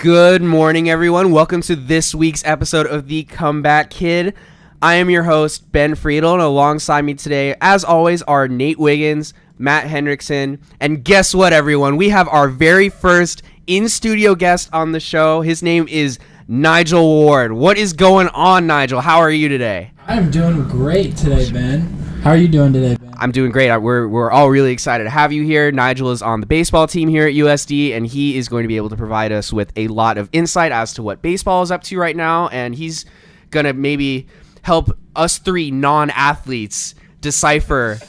Good morning, everyone. Welcome to this week's episode of The Comeback Kid. I am your host, Ben Friedel, and alongside me today, as always, are Nate Wiggins, Matt Hendrickson, and guess what, everyone? We have our very first in-studio guest on the show. His name is Nigel Ward. What is going on, Nigel? How are you today? I'm doing great today, Ben. How are you doing today, Ben? I'm doing great. We're all really excited to have you here. Nigel is on the baseball team here at USD, and he is going to be able to provide us with a lot of insight as to what baseball is up to right now, and he's going to maybe help us three non-athletes decipher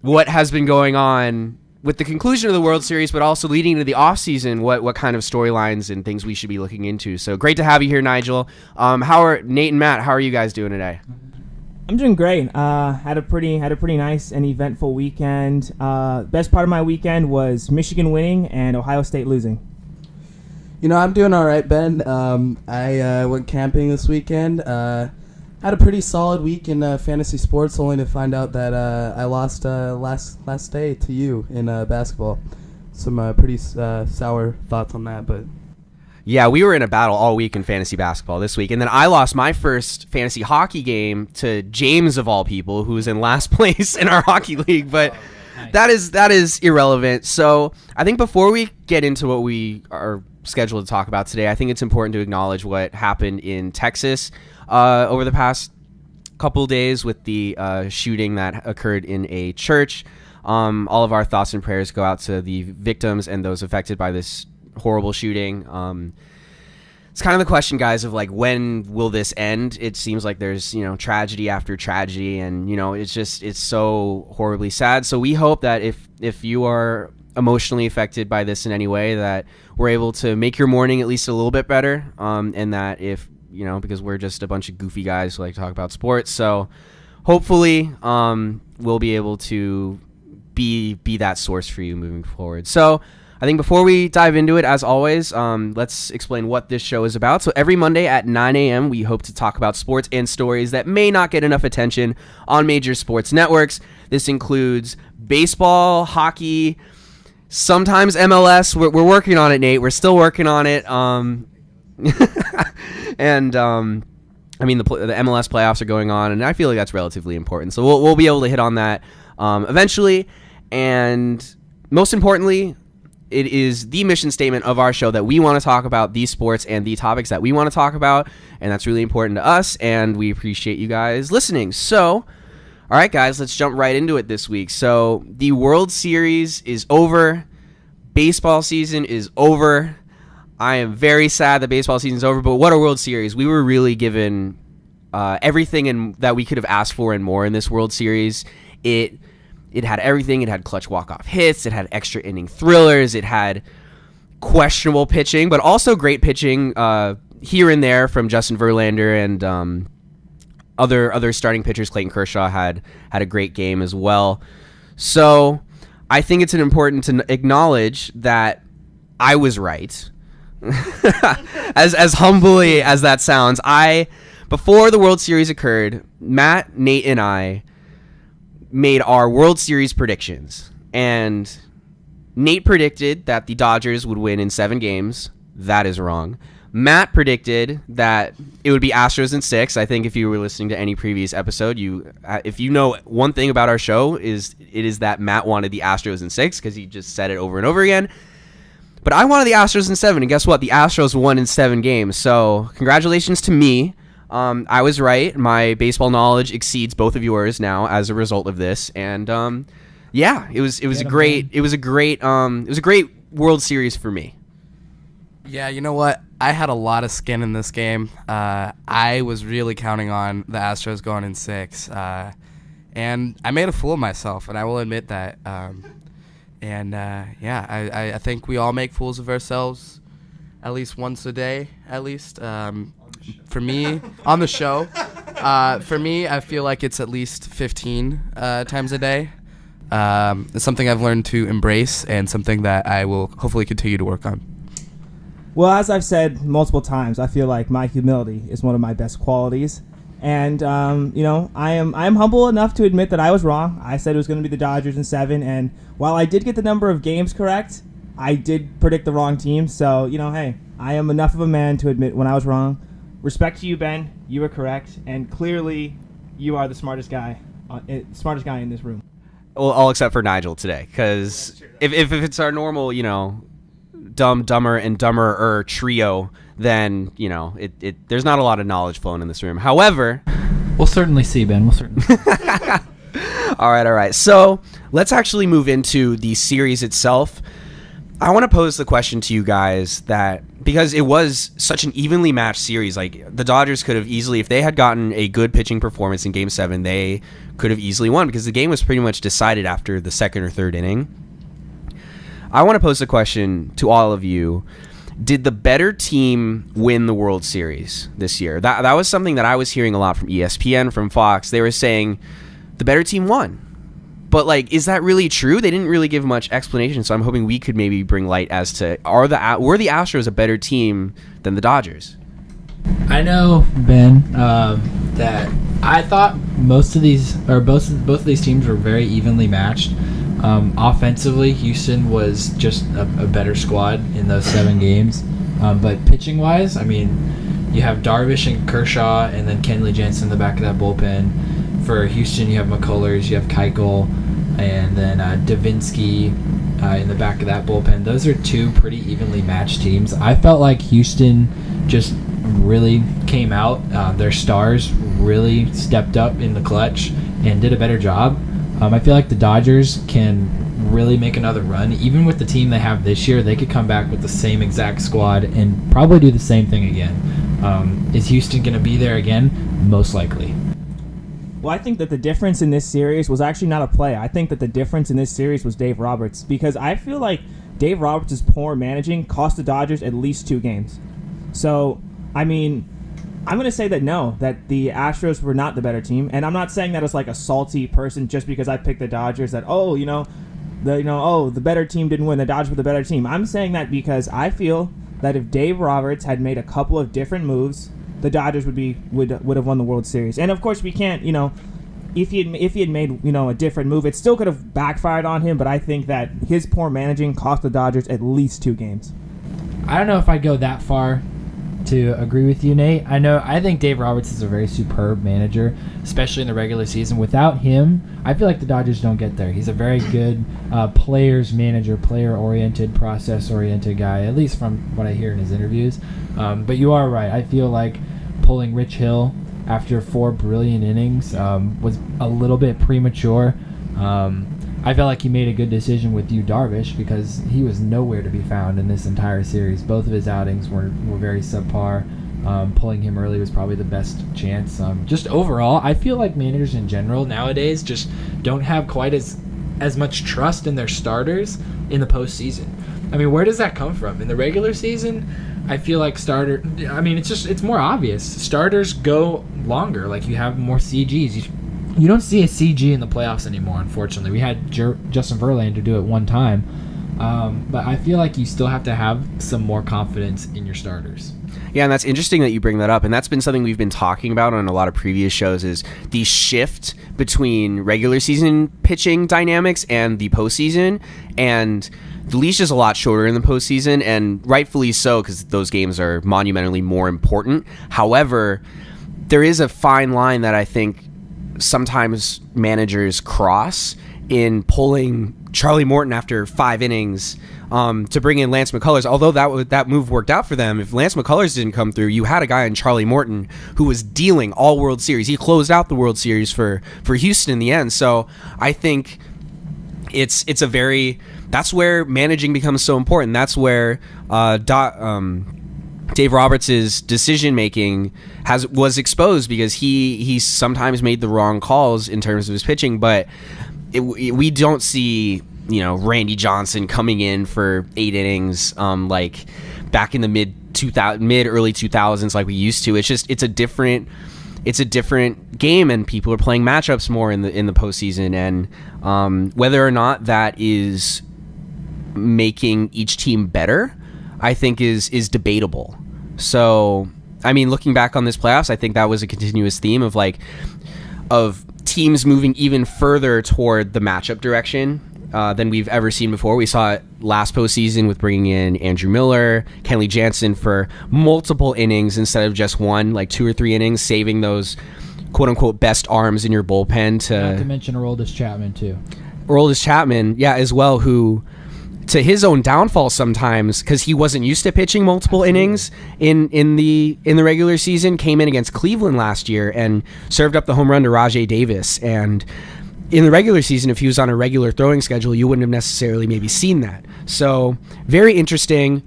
what has been going on with the conclusion of the World Series, but also leading into the offseason, what kind of storylines and things we should be looking into. So great to have you here, Nigel. How are Nate and Matt? How are you guys doing today? I'm doing great. Had a pretty nice and eventful weekend. Best part of my weekend was Michigan winning and Ohio State losing. You know, I'm doing all right, Ben. I went camping this weekend. Had a pretty solid week in fantasy sports, only to find out that I lost last day to you in basketball. Some pretty sour thoughts on that, but yeah, we were in a battle all week in fantasy basketball this week, and then I lost my first fantasy hockey game to James of all people, who is in last place in our hockey league. But nice. that is irrelevant. So I think before we get into what we are scheduled to talk about today, I think it's important to acknowledge what happened in Texas over the past couple days with the shooting that occurred in a church. All of our thoughts and prayers go out to the victims and those affected by this horrible shooting. It's kind of the question, guys, of like, when will this end? It seems like there's, tragedy after tragedy, and it's so horribly sad. So we hope that if you are emotionally affected by this in any way, that we're able to make your morning at least a little bit better, and that if because we're just a bunch of goofy guys who like to talk about sports, so hopefully we'll be able to be that source for you moving forward. So I think before we dive into it, as always, let's explain what this show is about. So every Monday at 9 a.m., we hope to talk about sports and stories that may not get enough attention on major sports networks. This includes baseball, hockey, sometimes MLS. We're working on it, Nate. We're still working on it. And the MLS playoffs are going on, and I feel like that's relatively important. So we'll be able to hit on that eventually. And most importantly, it is the mission statement of our show that we want to talk about these sports and the topics that we want to talk about, and that's really important to us, and we appreciate you guys listening. So, all right, guys, let's jump right into it this week. So the World Series is over. Baseball season is over. I am very sad that baseball season is over, but what a World Series. We were really given everything that we could have asked for and more in this World Series. It had everything. It had clutch walk-off hits. It had extra inning thrillers. It had questionable pitching, but also great pitching here and there from Justin Verlander, and other starting pitchers. Clayton Kershaw had a great game as well. So I think it's important to acknowledge that I was right. as humbly as that sounds, before the World Series occurred, Matt, Nate, and I made our World Series predictions, and Nate predicted that the Dodgers would win in 7 games. That is wrong. Matt predicted that it would be Astros in 6. I think if you were listening to any previous episode, if you know one thing about our show, it is that Matt wanted the Astros in 6 because he just said it over and over again. But I wanted the Astros in 7, and guess what? The Astros won in 7 games. So congratulations to me. I was right. My baseball knowledge exceeds both of yours now as a result of this, and it was a great World Series for me. yeah, you know what? I had a lot of skin in this game. I was really counting on the Astros going in 6, and I made a fool of myself, and I will admit that. I think we all make fools of ourselves at least once a day, at least. For me, on the show, for me, I feel like it's at least 15 times a day. It's something I've learned to embrace, and something that I will hopefully continue to work on. Well, as I've said multiple times, I feel like my humility is one of my best qualities. And, I am humble enough to admit that I was wrong. I said it was going to be the Dodgers in 7, and while I did get the number of games correct, I did predict the wrong team, so, hey, I am enough of a man to admit when I was wrong. Respect to you, Ben. You were correct, and clearly you are the smartest guy in this room. Well, all except for Nigel today, because if it's our normal, dumb, dumber, and dumber trio, then, there's not a lot of knowledge flowing in this room. However... We'll certainly see, Ben. We'll certainly see. All right. So let's actually move into the series itself. I want to pose the question to you guys that, because it was such an evenly matched series, like the Dodgers could have easily, if they had gotten a good pitching performance in Game 7, they could have easily won because the game was pretty much decided after the second or third inning. I want to pose the question to all of you. Did the better team win the World Series this year? That was something that I was hearing a lot from ESPN, from Fox. They were saying the better team won. But, is that really true? They didn't really give much explanation, so I'm hoping we could maybe bring light as to were the Astros a better team than the Dodgers? I know, Ben, that I thought both of these teams were very evenly matched. Offensively, Houston was just a better squad in those 7 games. But pitching-wise, you have Darvish and Kershaw and then Kenley Jansen in the back of that bullpen. For Houston, you have McCullers, you have Keuchel, and then Davinsky in the back of that bullpen. Those are 2 pretty evenly matched teams. I felt like Houston just really came out. Their stars really stepped up in the clutch and did a better job. I feel like the Dodgers can really make another run. Even with the team they have this year, they could come back with the same exact squad and probably do the same thing again. Is Houston going to be there again? Most likely. Well, I think that the difference in this series was actually not a play. I think that the difference in this series was Dave Roberts, because I feel like Dave Roberts' poor managing cost the Dodgers at least 2 games. So, I'm going to say that no, that the Astros were not the better team, and I'm not saying that as like a salty person just because I picked the Dodgers, that the better team didn't win, the Dodgers were the better team. I'm saying that because I feel that if Dave Roberts had made a couple of different moves, the Dodgers would have won the World Series. And of course we can't, if he had made, a different move, it still could have backfired on him, but I think that his poor managing cost the Dodgers at least 2 games. I don't know if I'd go that far to agree with you, Nate. I think Dave Roberts is a very superb manager, especially in the regular season. Without him, I feel like the Dodgers don't get there. He's a very good players manager, player-oriented, process-oriented guy, at least from what I hear in his interviews. But you are right. I feel like pulling Rich Hill after 4 brilliant innings was a little bit premature. I felt like he made a good decision with Darvish because he was nowhere to be found in this entire series. Both of his outings were very subpar. Pulling him early was probably the best chance. Just overall, I feel like managers in general nowadays just don't have quite as much trust in their starters in the postseason. Where does that come from? In the regular season, I feel like it's more obvious. Starters go longer. Like, you have more CGs. You don't see a CG in the playoffs anymore, unfortunately. We had Justin Verlander do it one time. But I feel like you still have to have some more confidence in your starters. Yeah, and that's interesting that you bring that up, and that's been something we've been talking about on a lot of previous shows, is the shift between regular season pitching dynamics and the postseason, and the leash is a lot shorter in the postseason, and rightfully so, because those games are monumentally more important. However, there is a fine line that I think sometimes managers cross in pulling Charlie Morton after 5 innings to bring in Lance McCullers. Although that move worked out for them, if Lance McCullers didn't come through, you had a guy in Charlie Morton who was dealing all World Series. He closed out the World Series for Houston in the end. So I think it's a very, that's where managing becomes so important. That's where Dave Roberts' decision making was exposed, because he sometimes made the wrong calls in terms of his pitching, but we don't see Randy Johnson coming in for 8 innings like back in the mid early 2000s like we used to. It's a different game, and people are playing matchups more in the postseason, and whether or not that is making each team better, I think is debatable. So, looking back on this playoffs, I think that was a continuous theme of teams moving even further toward the matchup direction than we've ever seen before. We saw it last postseason with bringing in Andrew Miller, Kenley Jansen for multiple innings instead of just one, like 2 or 3 innings, saving those quote-unquote best arms in your bullpen to... Not to mention Aroldis Chapman, too. Aroldis Chapman, yeah, as well, who... to his own downfall sometimes, because he wasn't used to pitching multiple innings in the regular season, came in against Cleveland last year and served up the home run to Rajai Davis. And in the regular season, if he was on a regular throwing schedule, you wouldn't have necessarily maybe seen that. So very interesting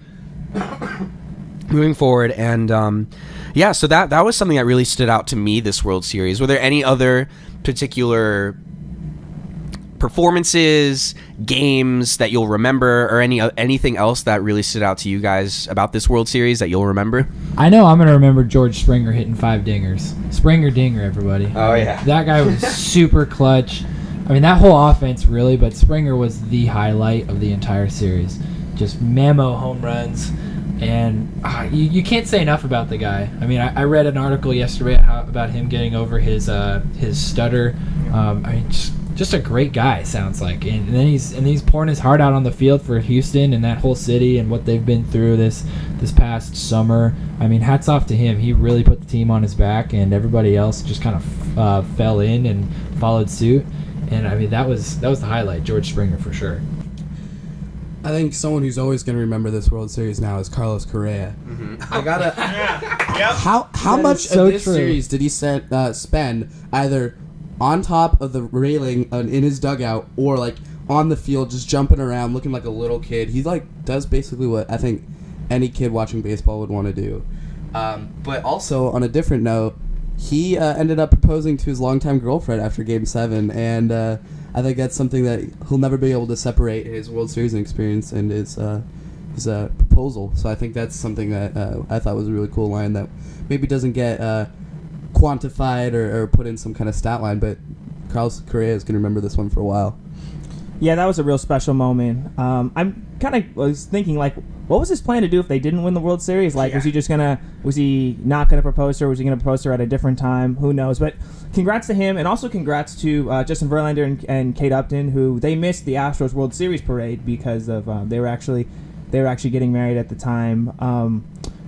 moving forward. And so that was something that really stood out to me this World Series. Were there any other particular performances, games that you'll remember, or anything else that really stood out to you guys about this World Series that you'll remember? I know I'm going to remember George Springer hitting 5 dingers. Springer dinger, everybody. Oh, yeah. That guy was super clutch. I mean, that whole offense, really, but Springer was the highlight of the entire series. Just mammo home runs. And you can't say enough about the guy. I mean, I read an article yesterday about him getting over his stutter. I mean, just a great guy, sounds like. And then he's pouring his heart out on the field for Houston and that whole city and what they've been through this past summer. I mean, hats off to him. He really put the team on his back, and everybody else just kind of fell in and followed suit. And I mean, that was the highlight, George Springer for sure. I think someone who's always going to remember this World Series now is Carlos Correa. Mm-hmm. I gotta. How much so of this true. series did he spend either on top of the railing in his dugout or like on the field just jumping around looking like a little kid? He like does basically what I think any kid watching baseball would want to do. But also on a different note, he ended up proposing to his longtime girlfriend after Game 7, and I think that's something that he'll never be able to separate his World Series experience and his proposal. So I think that's something that I thought was a really cool line that maybe doesn't get quantified or put in some kind of stat line, but Carlos Correa is going to remember this one for a while. Yeah, that was a real special moment. I'm kind of was thinking, like, what was his plan to do if they didn't win the World Series? Like, was he not gonna propose to her? Was he gonna propose to her at a different time? Who knows? But congrats to him, and also congrats to Justin Verlander and Kate Upton, who they missed the Astros World Series parade because of they were actually getting married at the time.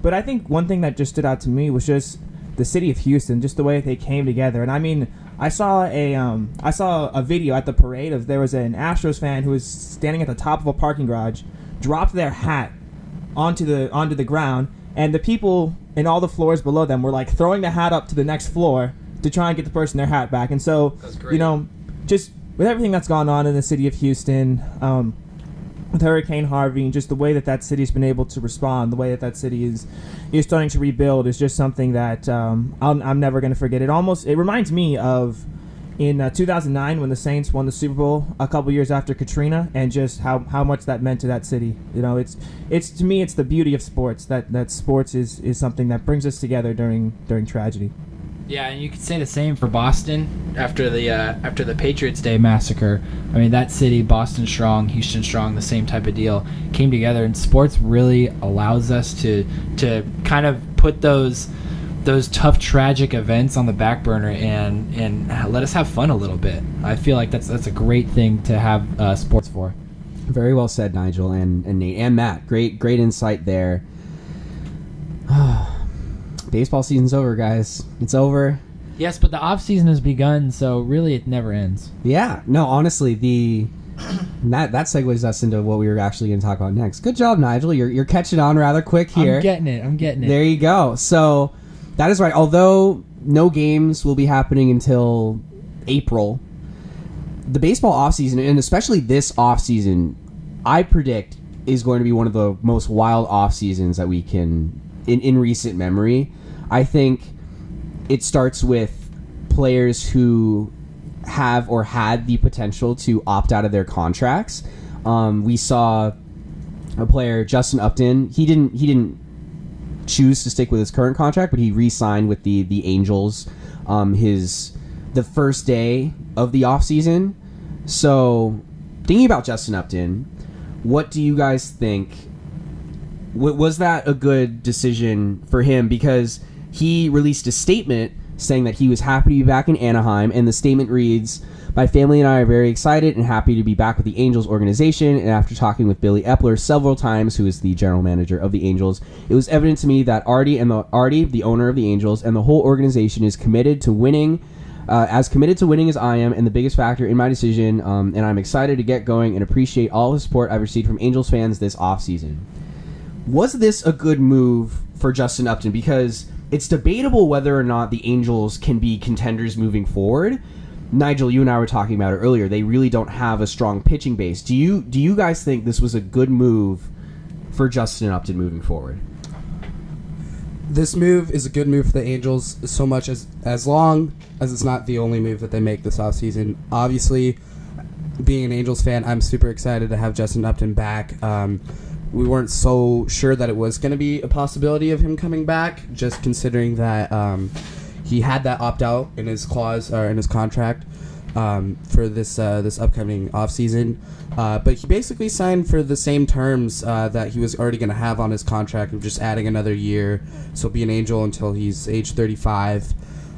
But I think one thing that just stood out to me was just the city of Houston, just the way they came together. And I mean, I saw a video at the parade of there was an Astros fan who was standing at the top of a parking garage, dropped their hat onto the ground, and the people in all the floors below them were like throwing the hat up to the next floor to try and get the person their hat back. And so, you know, just with everything that's gone on in the city of Houston, with Hurricane Harvey, and just the way that city's been able to respond, the way that city is starting to rebuild, is just something that I'm never going to forget. It reminds me of in 2009 when the Saints won the Super Bowl a couple years after Katrina, and just how much that meant to that city. You know, it's to me, it's the beauty of sports, that sports is something that brings us together during tragedy. Yeah, and you could say the same for Boston after the Patriots Day massacre. I mean, that city, Boston strong, Houston strong, the same type of deal, came together, and sports really allows us to kind of put those tough, tragic events on the back burner and let us have fun a little bit. I feel like that's a great thing to have sports for. Very well said, Nigel and Nate and Matt. Great insight there. Baseball season's over, guys. It's over. Yes, but the off season has begun, so really it never ends. Yeah. No, honestly, that segues us into what we were actually going to talk about next. Good job, Nigel. You're catching on rather quick here. I'm getting it. There you go. So that is right. Although no games will be happening until April, the baseball offseason, and especially this offseason, I predict is going to be one of the most wild off seasons that we can in recent memory. I think it starts with players who have or had the potential to opt out of their contracts. We saw a player, Justin Upton. He didn't choose to stick with his current contract, but he re-signed with the Angels the first day of the offseason. So thinking about Justin Upton, what do you guys think? Was that a good decision for him? Because he released a statement saying that he was happy to be back in Anaheim, and the statement reads, "My family and I are very excited and happy to be back with the Angels organization, and after talking with Billy Epler several times, who is the general manager of the Angels, it was evident to me that Artie, the owner of the Angels, and the whole organization is committed to winning, as committed to winning as I am, and the biggest factor in my decision, and I'm excited to get going and appreciate all the support I've received from Angels fans this offseason." Was this a good move for Justin Upton? Because it's debatable whether or not the Angels can be contenders moving forward. Nigel, you and I were talking about it earlier. They really don't have a strong pitching base. Do you guys think this was a good move for Justin Upton moving forward? This move is a good move for the Angels, so much as long as it's not the only move that they make this offseason. Obviously, being an Angels fan, I'm super excited to have Justin Upton back. We weren't so sure that it was going to be a possibility of him coming back, just considering that he had that opt-out in his clause or in his contract for this upcoming offseason. But he basically signed for the same terms that he was already going to have on his contract of just adding another year. So be an Angel until he's age 35.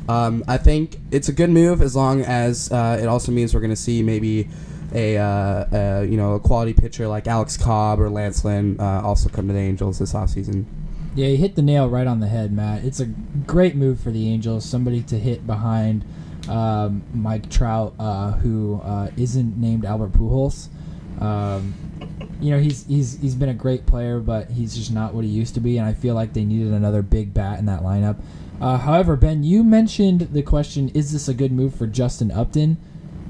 I think it's a good move as long as it also means we're going to see maybe a quality pitcher like Alex Cobb or Lance Lynn also come to the Angels this offseason. Yeah, you hit the nail right on the head, Matt. It's a great move for the Angels. Somebody to hit behind Mike Trout, who isn't named Albert Pujols. He's been a great player, but he's just not what he used to be, and I feel like they needed another big bat in that lineup. However, Ben, you mentioned the question, is this a good move for Justin Upton?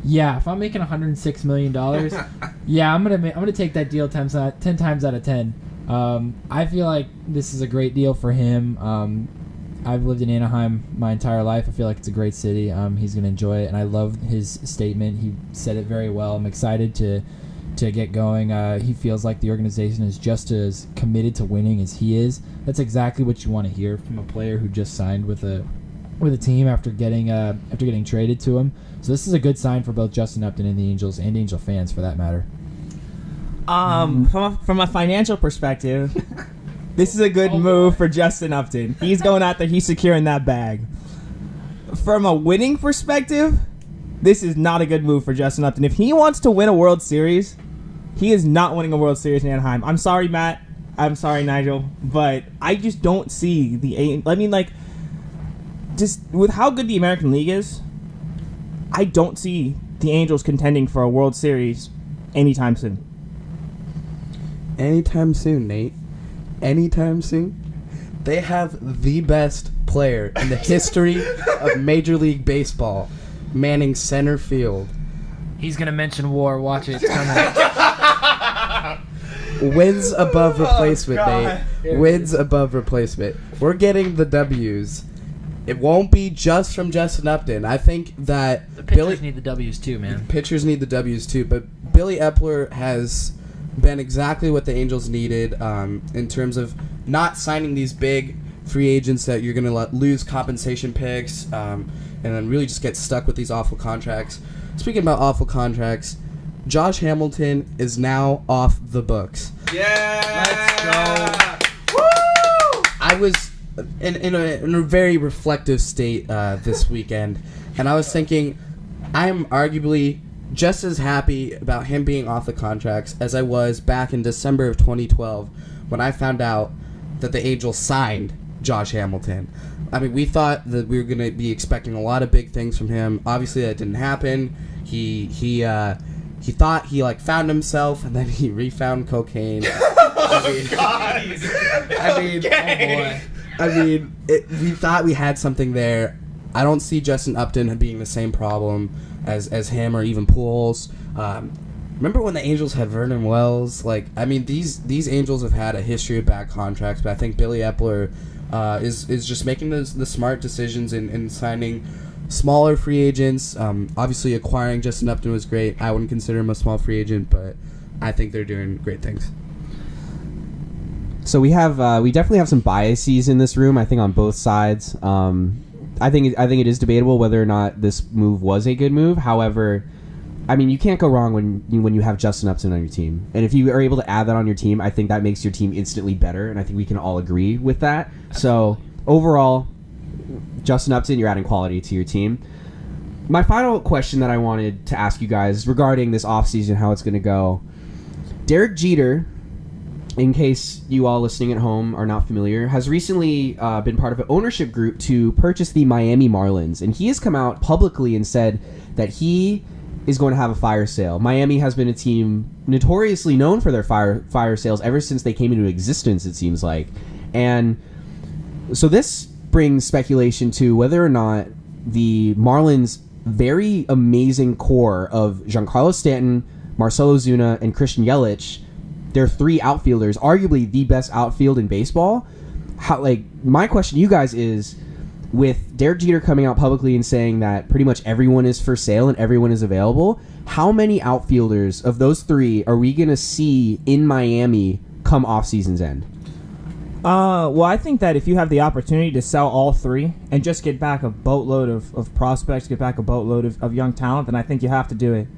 Yeah, if I'm making $106 million, yeah, I'm gonna take that deal 10 times out of 10. I feel like this is a great deal for him. I've lived in Anaheim my entire life. I feel like it's a great city. He's going to enjoy it, and I love his statement. He said it very well. I'm excited to get going. He feels like the organization is just as committed to winning as he is. That's exactly what you want to hear from a player who just signed with a team after getting traded to him. So this is a good sign for both Justin Upton and the Angels, and Angel fans for that matter. From a financial perspective, this is a good move for Justin Upton. He's going out there, he's securing that bag. From a winning perspective, this is not a good move for Justin Upton. If he wants to win a World Series, he is not winning a World Series in Anaheim. I'm sorry, Matt. I'm sorry, Nigel. But I just don't see just with how good the American League is, I don't see the Angels contending for a World Series anytime soon. Anytime soon, Nate. Anytime soon. They have the best player in the history of Major League Baseball manning center field. He's going to mention WAR. Watch it. It's coming. Wins above replacement, Nate. Wins above replacement. We're getting the W's. It won't be just from Justin Upton. I think that the pitchers need the W's too, man. Pitchers need the W's too, but Billy Epler has been exactly what the Angels needed in terms of not signing these big free agents that you're going to lose compensation picks and then really just get stuck with these awful contracts. Speaking about awful contracts, Josh Hamilton is now off the books. Yeah! Let's go. Woo! I was in a very reflective state this weekend, and I was thinking I'm arguably just as happy about him being off the contracts as I was back in December of 2012 when I found out that the Angels signed Josh Hamilton. I mean, we thought that we were going to be expecting a lot of big things from him. Obviously, that didn't happen. He thought he found himself, and then he refound cocaine. We thought we had something there. I don't see Justin Upton being the same problem as him or even Pujols. Remember when the Angels had Vernon Wells? These Angels have had a history of bad contracts, but I think Billy Epler is just making the smart decisions in signing smaller free agents. Obviously, acquiring Justin Upton was great. I wouldn't consider him a small free agent, but I think they're doing great things. So we definitely have some biases in this room, I think, on both sides. I think it is debatable whether or not this move was a good move. However, I mean, you can't go wrong when you have Justin Upton on your team. And if you are able to add that on your team, I think that makes your team instantly better, and I think we can all agree with that. Absolutely. So overall, Justin Upton, you're adding quality to your team. My final question that I wanted to ask you guys regarding this offseason, how it's going to go. Derek Jeter, in case you all listening at home are not familiar, has recently been part of an ownership group to purchase the Miami Marlins. And he has come out publicly and said that he is going to have a fire sale. Miami has been a team notoriously known for their fire sales ever since they came into existence, it seems like. And so this brings speculation to whether or not the Marlins' very amazing core of Giancarlo Stanton, Marcell Ozuna, and Christian Yelich, they're 3 outfielders, arguably the best outfield in baseball. My question to you guys is, with Derek Jeter coming out publicly and saying that pretty much everyone is for sale and everyone is available, how many outfielders of those 3 are we going to see in Miami come off season's end? Well, I think that if you have the opportunity to sell all 3 and just get back a boatload of prospects, get back a boatload of young talent, then I think you have to do it.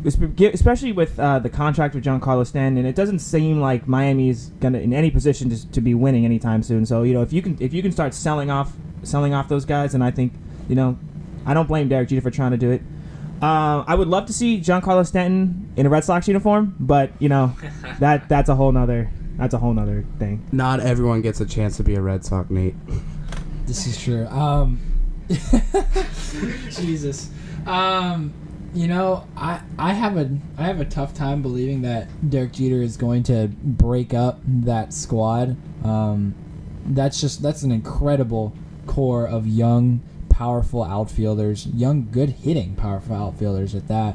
Especially with the contract with Giancarlo Stanton, it doesn't seem like Miami's gonna in any position to be winning anytime soon. So if you can start selling off those guys, then I think I don't blame Derek Jeter for trying to do it. I would love to see Giancarlo Stanton in a Red Sox uniform, but that's a whole nother thing. Not everyone gets a chance to be a Red Sox, Nate. This is true. Jesus. I have a tough time believing that Derek Jeter is going to break up that squad. That's an incredible core of young, powerful outfielders, young, good hitting, powerful outfielders at that.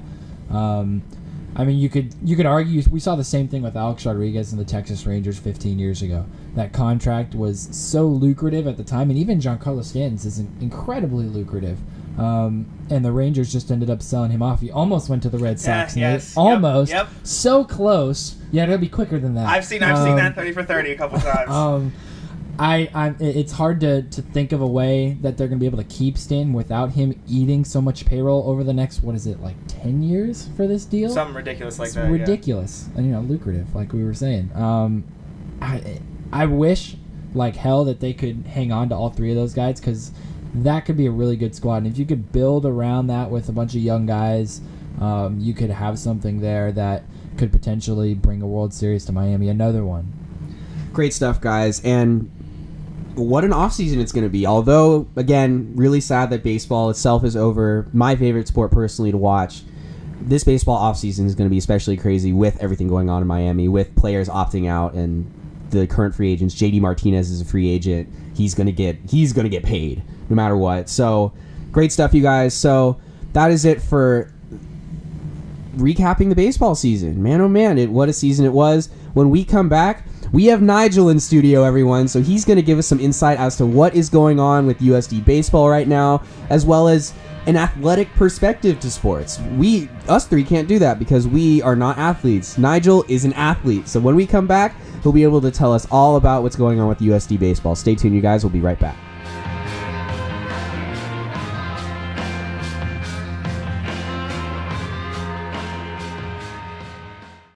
You could argue we saw the same thing with Alex Rodriguez and the Texas Rangers 15 years ago. That contract was so lucrative at the time, and even Giancarlo Stanton's is incredibly lucrative. And the Rangers just ended up selling him off. He almost went to the Red Sox. Yes. Almost. Yep. So close. Yeah, it'll be quicker than that. I've seen that 30 for 30 a couple times. It's hard to think of a way that they're going to be able to keep Stanton without him eating so much payroll over the next, 10 years for this deal? Something ridiculous like it's that. Ridiculous. Yeah. And, lucrative, like we were saying. I wish, like hell, that they could hang on to all 3 of those guys, because that could be a really good squad. And if you could build around that with a bunch of young guys, you could have something there that could potentially bring a World Series to Miami, another one. Great stuff, guys. And what an offseason it's going to be. Although, again, really sad that baseball itself is over. My favorite sport personally to watch. This baseball offseason is going to be especially crazy with everything going on in Miami, with players opting out and the current free agents. JD Martinez is a free agent. He's going to get paid no matter what. So, great stuff, you guys. So, that is it for recapping the baseball season. Man, oh man, what a season it was. When we come back, we have Nigel in studio, everyone, so he's going to give us some insight as to what is going on with USD baseball right now, as well as an athletic perspective to sports. Us 3 can't do that because we are not athletes. Nigel is an athlete, so when we come back, he'll be able to tell us all about what's going on with USD baseball. Stay tuned, you guys. We'll be right back.